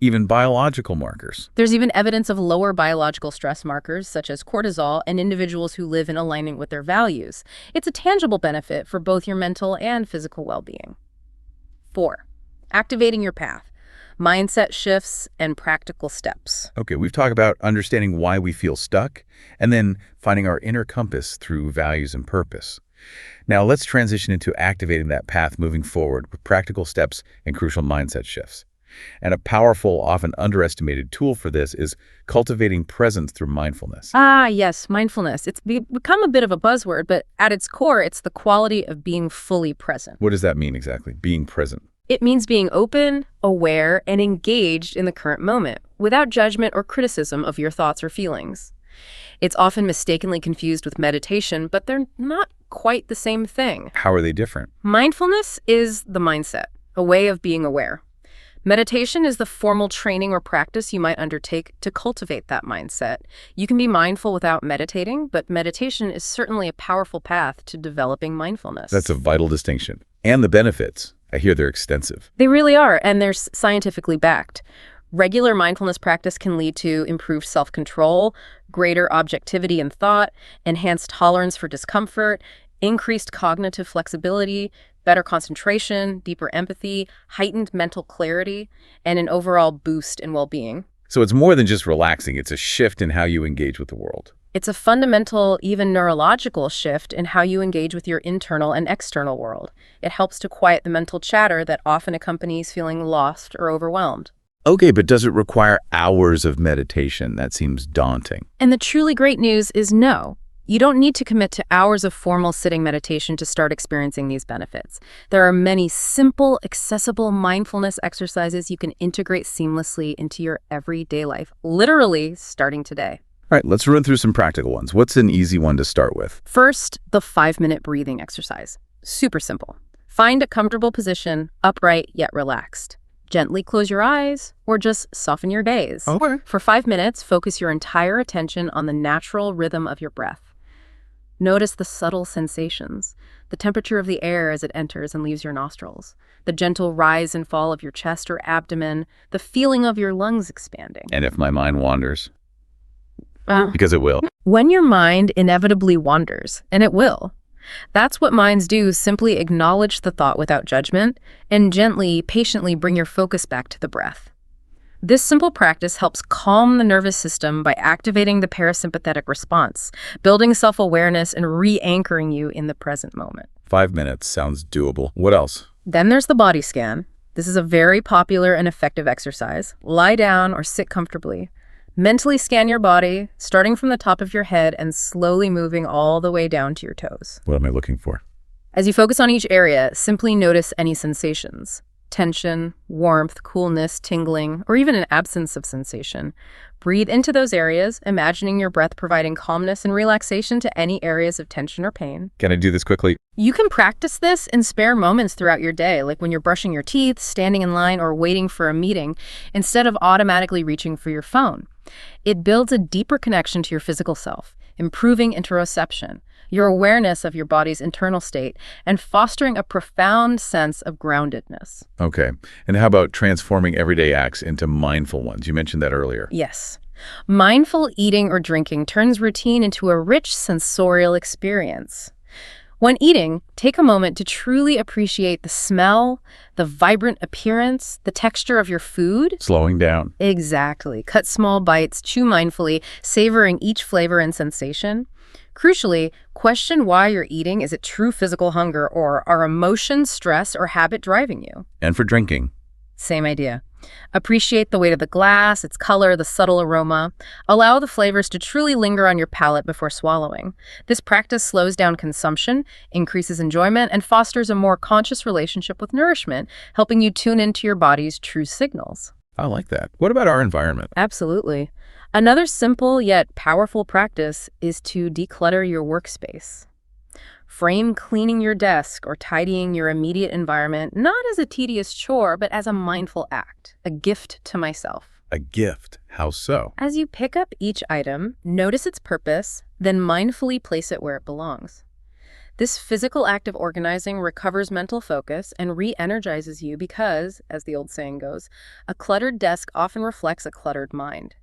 Even biological markers. There's even evidence of lower biological stress markers, such as cortisol, in individuals who live in alignment with their values. It's a tangible benefit for both your mental and physical well-being. 4. Activating your path, mindset shifts, and practical steps. Okay, we've talked about understanding why we feel stuck and then finding our inner compass through values and purpose. Now let's transition into activating that path moving forward with practical steps and crucial mindset shifts. And a powerful, often underestimated tool for this is cultivating presence through mindfulness. Ah, yes, mindfulness. It's become a bit of a buzzword, but at its core, it's the quality of being fully present. What does that mean exactly, being present? It means being open, aware, and engaged in the current moment, without judgment or criticism of your thoughts or feelings. It's often mistakenly confused with meditation, but they're not quite the same thing. How are they different? Mindfulness is the mindset, a way of being aware. Meditation is the formal training or practice you might undertake to cultivate that mindset. You can be mindful without meditating, but meditation is certainly a powerful path to developing mindfulness. That's a vital distinction. And the benefits. I hear they're extensive. They really are, and they're scientifically backed. Regular mindfulness practice can lead to improved self-control, greater objectivity in thought, enhanced tolerance for discomfort, increased cognitive flexibility, better concentration, deeper empathy, heightened mental clarity, and an overall boost in well-being. So it's more than just relaxing. It's a shift in how you engage with the world. It's a fundamental, even neurological shift in how you engage with your internal and external world. It helps to quiet the mental chatter that often accompanies feeling lost or overwhelmed. Okay, but does it require hours of meditation? That seems daunting. And the truly great news is no. You don't need to commit to hours of formal sitting meditation to start experiencing these benefits. There are many simple, accessible mindfulness exercises you can integrate seamlessly into your everyday life, literally starting today. All right, let's run through some practical ones. What's an easy one to start with? First, the 5-minute breathing exercise. Super simple. Find a comfortable position, upright yet relaxed. Gently close your eyes or just soften your gaze. Okay. For 5 minutes, focus your entire attention on the natural rhythm of your breath. Notice the subtle sensations, the temperature of the air as it enters and leaves your nostrils, the gentle rise and fall of your chest or abdomen, the feeling of your lungs expanding. And if my mind wanders? Because it will. When your mind inevitably wanders, and it will, that's what minds do. Simply acknowledge the thought without judgment and gently, patiently bring your focus back to the breath. This simple practice helps calm the nervous system by activating the parasympathetic response, building self-awareness and re-anchoring you in the present moment. 5 minutes sounds doable. What else? Then there's the body scan. This is a very popular and effective exercise. Lie down or sit comfortably. Mentally scan your body, starting from the top of your head and slowly moving all the way down to your toes. What am I looking for? As you focus on each area, simply notice any sensations. Tension, warmth, coolness, tingling, or even an absence of sensation. Breathe into those areas, imagining your breath providing calmness and relaxation to any areas of tension or pain. Can I do this quickly? You can practice this in spare moments throughout your day, like when you're brushing your teeth, standing in line, or waiting for a meeting, instead of automatically reaching for your phone. It builds a deeper connection to your physical self, improving interoception, your awareness of your body's internal state, and fostering a profound sense of groundedness. Okay. And how about transforming everyday acts into mindful ones? You mentioned that earlier. Yes. Mindful eating or drinking turns routine into a rich sensorial experience. When eating, take a moment to truly appreciate the smell, the vibrant appearance, the texture of your food. Slowing down. Exactly. Cut small bites, chew mindfully, savoring each flavor and sensation. Crucially, question why you're eating. Is it true physical hunger, or are emotions, stress, or habit driving you? And for drinking. Same idea. Appreciate the weight of the glass, its color, the subtle aroma. Allow the flavors to truly linger on your palate before swallowing. This practice slows down consumption, increases enjoyment, and fosters a more conscious relationship with nourishment, helping you tune into your body's true signals. I like that. What about our environment? Absolutely. Another simple yet powerful practice is to declutter your workspace. Frame cleaning your desk or tidying your immediate environment not as a tedious chore, but as a mindful act, a gift to myself. A gift. How so? As you pick up each item, notice its purpose, then mindfully place it where it belongs. This physical act of organizing recovers mental focus and re-energizes you because, as the old saying goes, a cluttered desk often reflects a cluttered mind.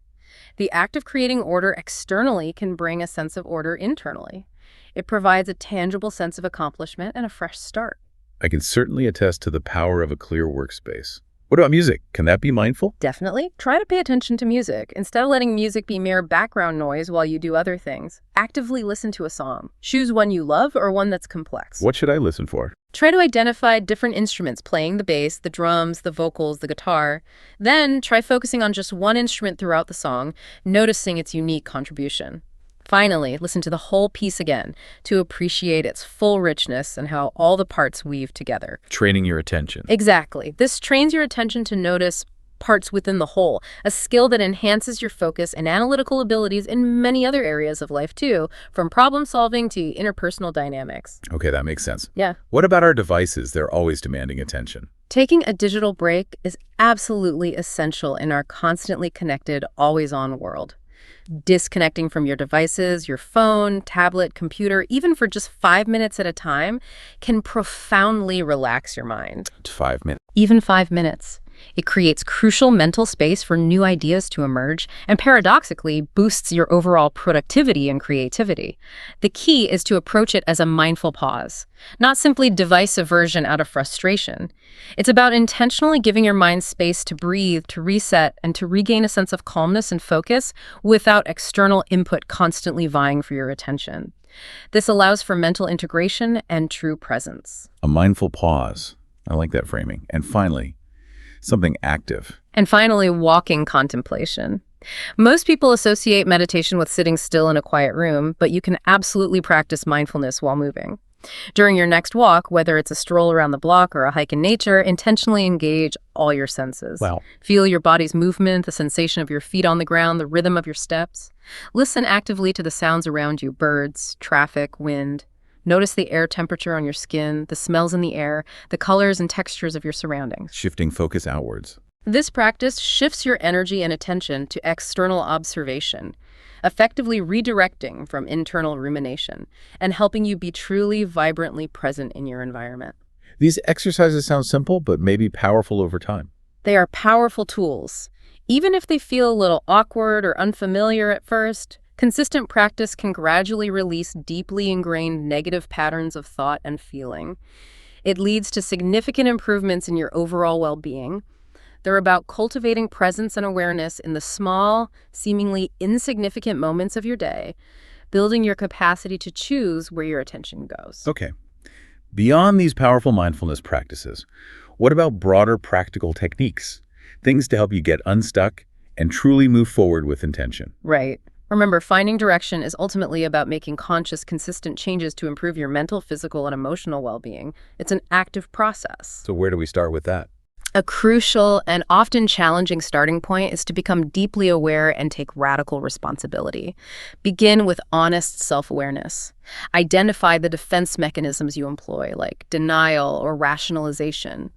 The act of creating order externally can bring a sense of order internally. It provides a tangible sense of accomplishment and a fresh start. I can certainly attest to the power of a clear workspace. What about music? Can that be mindful? Definitely. Try to pay attention to music. Instead of letting music be mere background noise while you do other things, actively listen to a song. Choose one you love or one that's complex. What should I listen for? Try to identify different instruments playing the bass, the drums, the vocals, the guitar. Then try focusing on just one instrument throughout the song, noticing its unique contribution. Finally, listen to the whole piece again to appreciate its full richness and how all the parts weave together. Training your attention. Exactly. This trains your attention to notice parts within the whole, a skill that enhances your focus and analytical abilities in many other areas of life too, from problem solving to interpersonal dynamics. Okay, that makes sense. Yeah. What about our devices? They're always demanding attention. Taking a digital break is absolutely essential in our constantly connected, always-on world. Disconnecting from your devices, your phone, tablet, computer, even for just 5 minutes at a time, can profoundly relax your mind. 5 minutes. Even 5 minutes. It creates crucial mental space for new ideas to emerge and paradoxically boosts your overall productivity and creativity. The key is to approach it as a mindful pause, not simply device aversion out of frustration. It's about intentionally giving your mind space to breathe, to reset, and to regain a sense of calmness and focus without external input constantly vying for your attention. This allows for mental integration and true presence. A mindful pause. I like that framing. And finally, something active. And finally, walking contemplation. Most people associate meditation with sitting still in a quiet room, but you can absolutely practice mindfulness while moving. During your next walk, whether it's a stroll around the block or a hike in nature, intentionally engage all your senses. Wow. Feel your body's movement, the sensation of your feet on the ground, the rhythm of your steps. Listen actively to the sounds around you, birds, traffic, wind. Notice the air temperature on your skin, the smells in the air, the colors and textures of your surroundings. Shifting focus outwards. This practice shifts your energy and attention to external observation, effectively redirecting from internal rumination and helping you be truly vibrantly present in your environment. These exercises sound simple, but maybe powerful over time. They are powerful tools. Even if they feel a little awkward or unfamiliar at first, consistent practice can gradually release deeply ingrained negative patterns of thought and feeling. It leads to significant improvements in your overall well-being. They're about cultivating presence and awareness in the small, seemingly insignificant moments of your day, building your capacity to choose where your attention goes. Okay. Beyond these powerful mindfulness practices, what about broader practical techniques? Things to help you get unstuck and truly move forward with intention. Right. Remember, finding direction is ultimately about making conscious, consistent changes to improve your mental, physical, and emotional well-being. It's an active process. So where do we start with that? A crucial and often challenging starting point is to become deeply aware and take radical responsibility. Begin with honest self-awareness. Identify the defense mechanisms you employ, like denial or rationalization.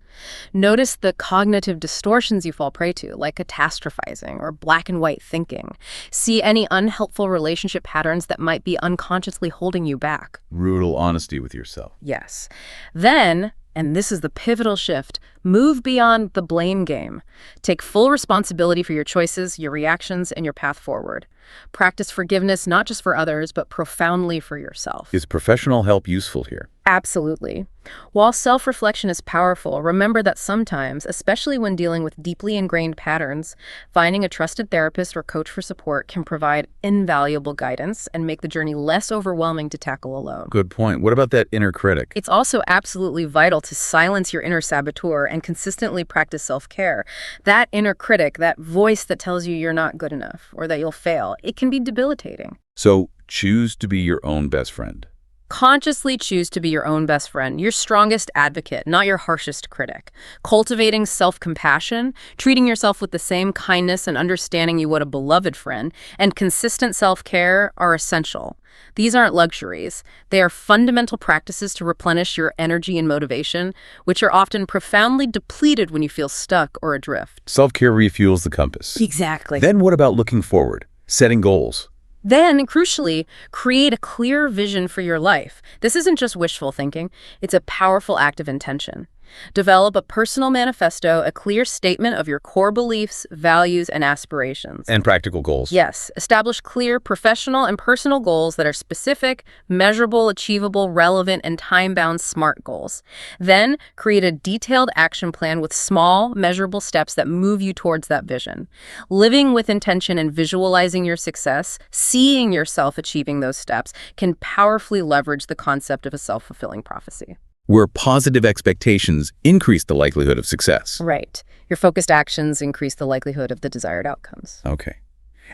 Notice the cognitive distortions you fall prey to, like catastrophizing or black and white thinking. See any unhelpful relationship patterns that might be unconsciously holding you back. Brutal honesty with yourself. Yes. Then, and this is the pivotal shift, move beyond the blame game. Take full responsibility for your choices, your reactions, and your path forward. Practice forgiveness not just for others, but profoundly for yourself. Is professional help useful here? Absolutely. While self-reflection is powerful, remember that sometimes, especially when dealing with deeply ingrained patterns, finding a trusted therapist or coach for support can provide invaluable guidance and make the journey less overwhelming to tackle alone. Good point. What about that inner critic? It's also absolutely vital to silence your inner saboteur and consistently practice self-care. That inner critic, that voice that tells you you're not good enough or that you'll fail, it can be debilitating. So choose to be your own best friend. Consciously choose to be your own best friend, your strongest advocate, not your harshest critic. Cultivating self-compassion, treating yourself with the same kindness and understanding you would a beloved friend, and consistent self-care are essential. These aren't luxuries. They are fundamental practices to replenish your energy and motivation, which are often profoundly depleted when you feel stuck or adrift. Self-care refuels the compass. Exactly. Then what about looking forward, setting goals? Then, crucially, create a clear vision for your life. This isn't just wishful thinking, it's a powerful act of intention. Develop a personal manifesto, a clear statement of your core beliefs, values, and aspirations. And practical goals. Yes, establish clear professional and personal goals that are specific, measurable, achievable, relevant, and time-bound SMART goals. Then, create a detailed action plan with small, measurable steps that move you towards that vision. Living with intention and visualizing your success, seeing yourself achieving those steps, can powerfully leverage the concept of a self-fulfilling prophecy. Where positive expectations increase the likelihood of success. Right. Your focused actions increase the likelihood of the desired outcomes. Okay.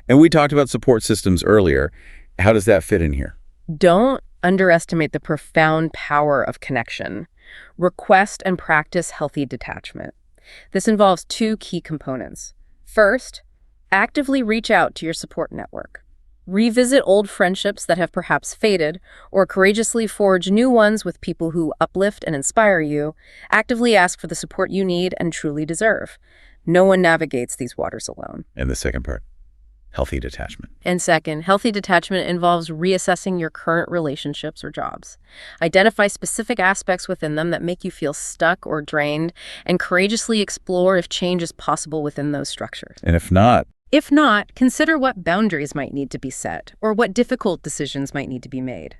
And we talked about support systems earlier. How does that fit in here? Don't underestimate the profound power of connection. Request and practice healthy detachment. This involves two key components. First, actively reach out to your support network. Revisit old friendships that have perhaps faded, or courageously forge new ones with people who uplift and inspire you. Actively ask for the support you need and truly deserve. No one navigates these waters alone. And the second part, healthy detachment. And second, healthy detachment involves reassessing your current relationships or jobs. Identify specific aspects within them that make you feel stuck or drained, and courageously explore if change is possible within those structures. And if not, consider what boundaries might need to be set or what difficult decisions might need to be made.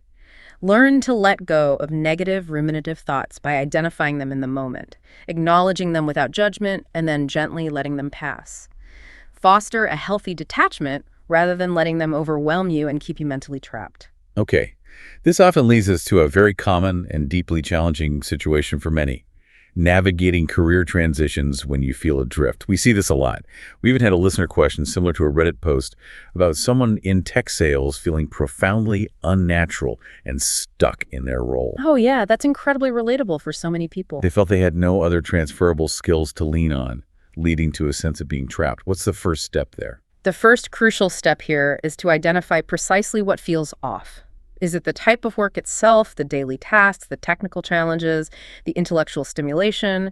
Learn to let go of negative ruminative thoughts by identifying them in the moment, acknowledging them without judgment, and then gently letting them pass. Foster a healthy detachment rather than letting them overwhelm you and keep you mentally trapped. okay. This often leads us to a very common and deeply challenging situation for many. Navigating career transitions when you feel adrift. We see this a lot. We even had a listener question similar to a Reddit post about someone in tech sales feeling profoundly unnatural and stuck in their role. Oh yeah, that's incredibly relatable for so many people. They felt they had no other transferable skills to lean on, leading to a sense of being trapped. What's the first step there? The first crucial step here is to identify precisely what feels off. Is it the type of work itself, the daily tasks, the technical challenges, the intellectual stimulation?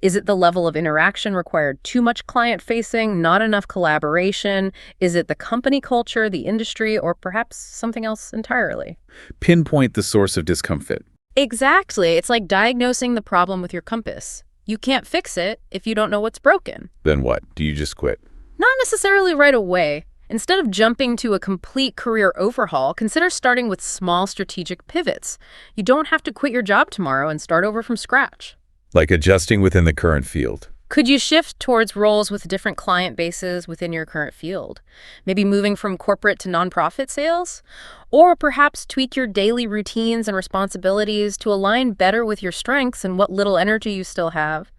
Is it the level of interaction required? Too much client-facing, not enough collaboration? Is it the company culture, the industry, or perhaps something else entirely? Pinpoint the source of discomfort. Exactly. It's like diagnosing the problem with your compass. You can't fix it if you don't know what's broken. Then what? Do you just quit? Not necessarily right away. Instead of jumping to a complete career overhaul, consider starting with small strategic pivots. You don't have to quit your job tomorrow and start over from scratch. Like adjusting within the current field. Could you shift towards roles with different client bases within your current field? Maybe moving from corporate to nonprofit sales? Or perhaps tweak your daily routines and responsibilities to align better with your strengths and what little energy you still have.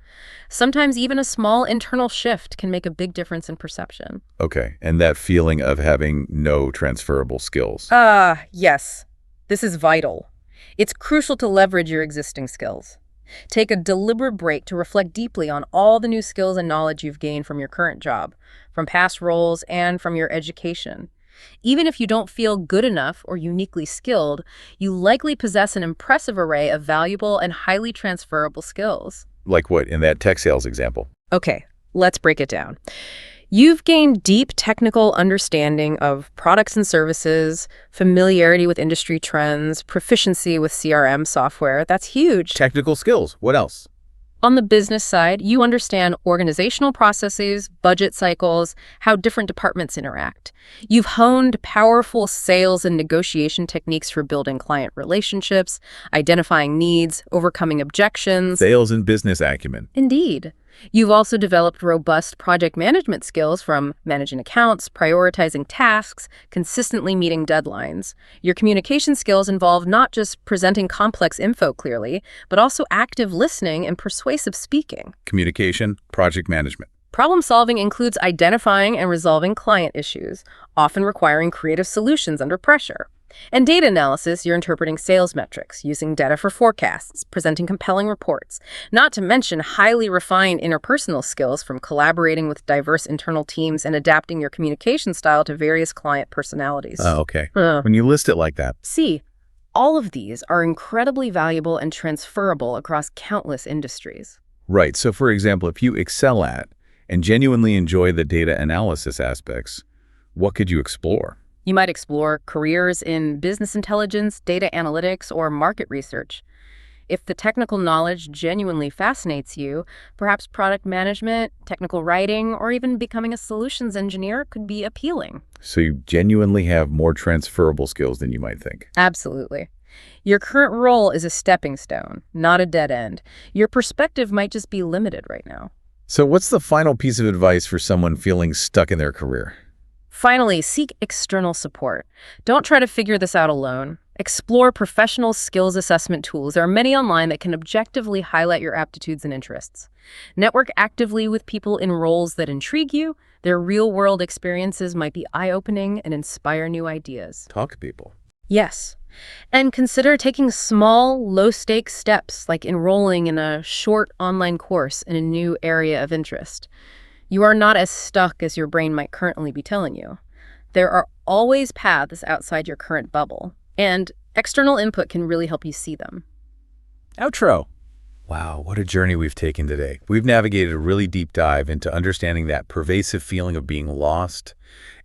Sometimes even a small internal shift can make a big difference in perception. Okay, and that feeling of having no transferable skills. Yes. This is vital. It's crucial to leverage your existing skills. Take a deliberate break to reflect deeply on all the new skills and knowledge you've gained from your current job, from past roles, and from your education. Even if you don't feel good enough or uniquely skilled, you likely possess an impressive array of valuable and highly transferable skills. Like what in that tech sales example? Okay, let's break it down. You've gained deep technical understanding of products and services, familiarity with industry trends, proficiency with CRM software. That's huge. Technical skills. What else? On the business side, you understand organizational processes, budget cycles, how different departments interact. You've honed powerful sales and negotiation techniques for building client relationships, identifying needs, overcoming objections. Sales and business acumen. Indeed. You've also developed robust project management skills from managing accounts, prioritizing tasks, consistently meeting deadlines. Your communication skills involve not just presenting complex info clearly, but also active listening and persuasive speaking. Communication, project management. Problem solving includes identifying and resolving client issues, often requiring creative solutions under pressure. And data analysis, you're interpreting sales metrics, using data for forecasts, presenting compelling reports, not to mention highly refined interpersonal skills from collaborating with diverse internal teams and adapting your communication style to various client personalities. Oh, okay. When you list it like that. See, all of these are incredibly valuable and transferable across countless industries. Right. So, for example, if you excel at and genuinely enjoy the data analysis aspects, what could you explore? You might explore careers in business intelligence, data analytics, or market research. If the technical knowledge genuinely fascinates you, perhaps product management, technical writing, or even becoming a solutions engineer could be appealing. So you genuinely have more transferable skills than you might think. Absolutely. Your current role is a stepping stone, not a dead end. Your perspective might just be limited right now. So what's the final piece of advice for someone feeling stuck in their career? Finally, seek external support. Don't try to figure this out alone. Explore professional skills assessment tools. There are many online that can objectively highlight your aptitudes and interests. Network actively with people in roles that intrigue you. Their real-world experiences might be eye-opening and inspire new ideas. Talk to people. Yes. And consider taking small, low-stakes steps, like enrolling in a short online course in a new area of interest. You are not as stuck as your brain might currently be telling you. There are always paths outside your current bubble, and external input can really help you see them. Outro. Wow, what a journey we've taken today. We've navigated a really deep dive into understanding that pervasive feeling of being lost,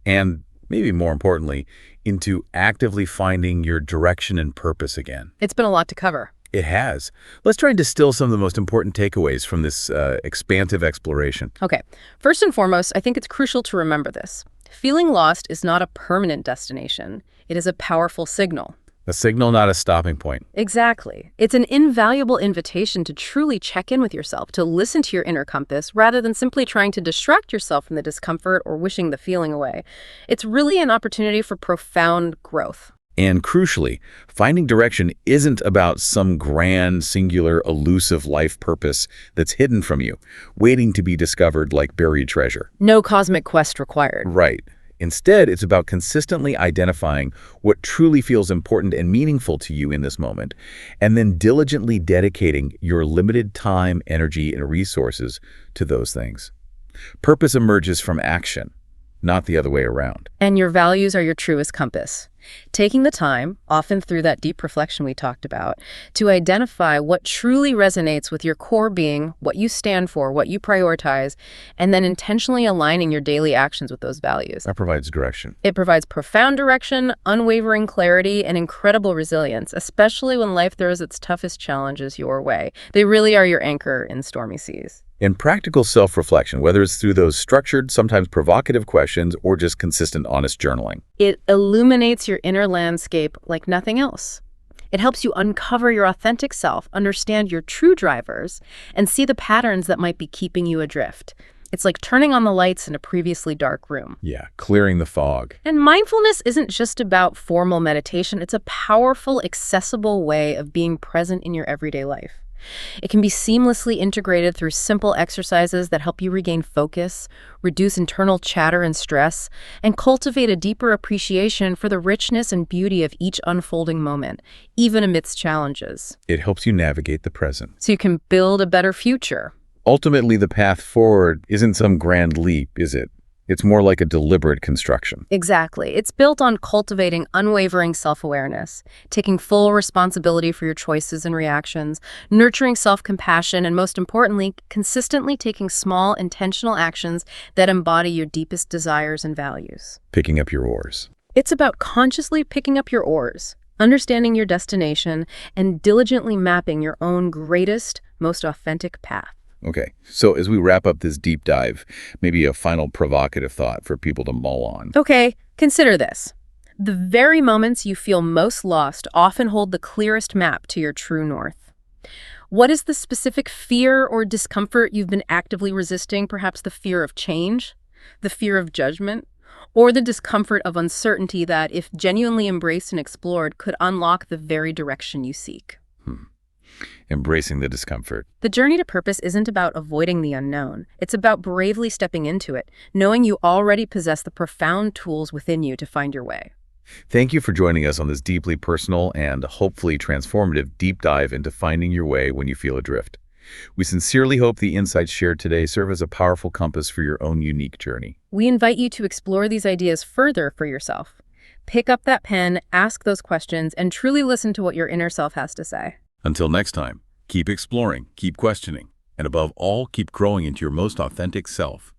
and maybe more importantly, into actively finding your direction and purpose again. It's been a lot to cover. It has. Let's try and distill some of the most important takeaways from this expansive exploration. Okay, first and foremost, I think it's crucial to remember this. Feeling lost is not a permanent destination. It is a powerful signal. A signal, not a stopping point. Exactly. It's an invaluable invitation to truly check in with yourself, to listen to your inner compass, rather than simply trying to distract yourself from the discomfort or wishing the feeling away. It's really an opportunity for profound growth. And crucially, finding direction isn't about some grand, singular, elusive life purpose that's hidden from you, waiting to be discovered like buried treasure. No cosmic quest required. Right. Instead, it's about consistently identifying what truly feels important and meaningful to you in this moment, and then diligently dedicating your limited time, energy, and resources to those things. Purpose emerges from action, not the other way around. And your values are your truest compass. Taking the time, often through that deep reflection we talked about, to identify what truly resonates with your core being, what you stand for, what you prioritize, and then intentionally aligning your daily actions with those values. That provides direction. It provides profound direction, unwavering clarity, and incredible resilience, especially when life throws its toughest challenges your way. They really are your anchor in stormy seas. In practical self-reflection, whether it's through those structured, sometimes provocative questions or just consistent, honest journaling. It illuminates your inner landscape like nothing else. It helps you uncover your authentic self, understand your true drivers, and see the patterns that might be keeping you adrift. It's like turning on the lights in a previously dark room. Yeah, clearing the fog. And mindfulness isn't just about formal meditation. It's a powerful, accessible way of being present in your everyday life. It can be seamlessly integrated through simple exercises that help you regain focus, reduce internal chatter and stress, and cultivate a deeper appreciation for the richness and beauty of each unfolding moment, even amidst challenges. It helps you navigate the present. So you can build a better future. Ultimately, the path forward isn't some grand leap, is it? It's more like a deliberate construction. Exactly. It's built on cultivating unwavering self-awareness, taking full responsibility for your choices and reactions, nurturing self-compassion, and most importantly, consistently taking small, intentional actions that embody your deepest desires and values. Picking up your oars. It's about consciously picking up your oars, understanding your destination, and diligently mapping your own greatest, most authentic path. Okay, so as we wrap up this deep dive, maybe a final provocative thought for people to mull on. Okay, consider this. The very moments you feel most lost often hold the clearest map to your true north. What is the specific fear or discomfort you've been actively resisting? Perhaps the fear of change, the fear of judgment, or the discomfort of uncertainty that, if genuinely embraced and explored, could unlock the very direction you seek. Embracing the discomfort. The journey to purpose isn't about avoiding the unknown. It's about bravely stepping into it, knowing you already possess the profound tools within you to find your way. Thank you for joining us on this deeply personal and hopefully transformative deep dive into finding your way when you feel adrift. We sincerely hope the insights shared today serve as a powerful compass for your own unique journey. We invite you to explore these ideas further for yourself. Pick up that pen, ask those questions, and truly listen to what your inner self has to say. Until next time, keep exploring, keep questioning, and above all, keep growing into your most authentic self.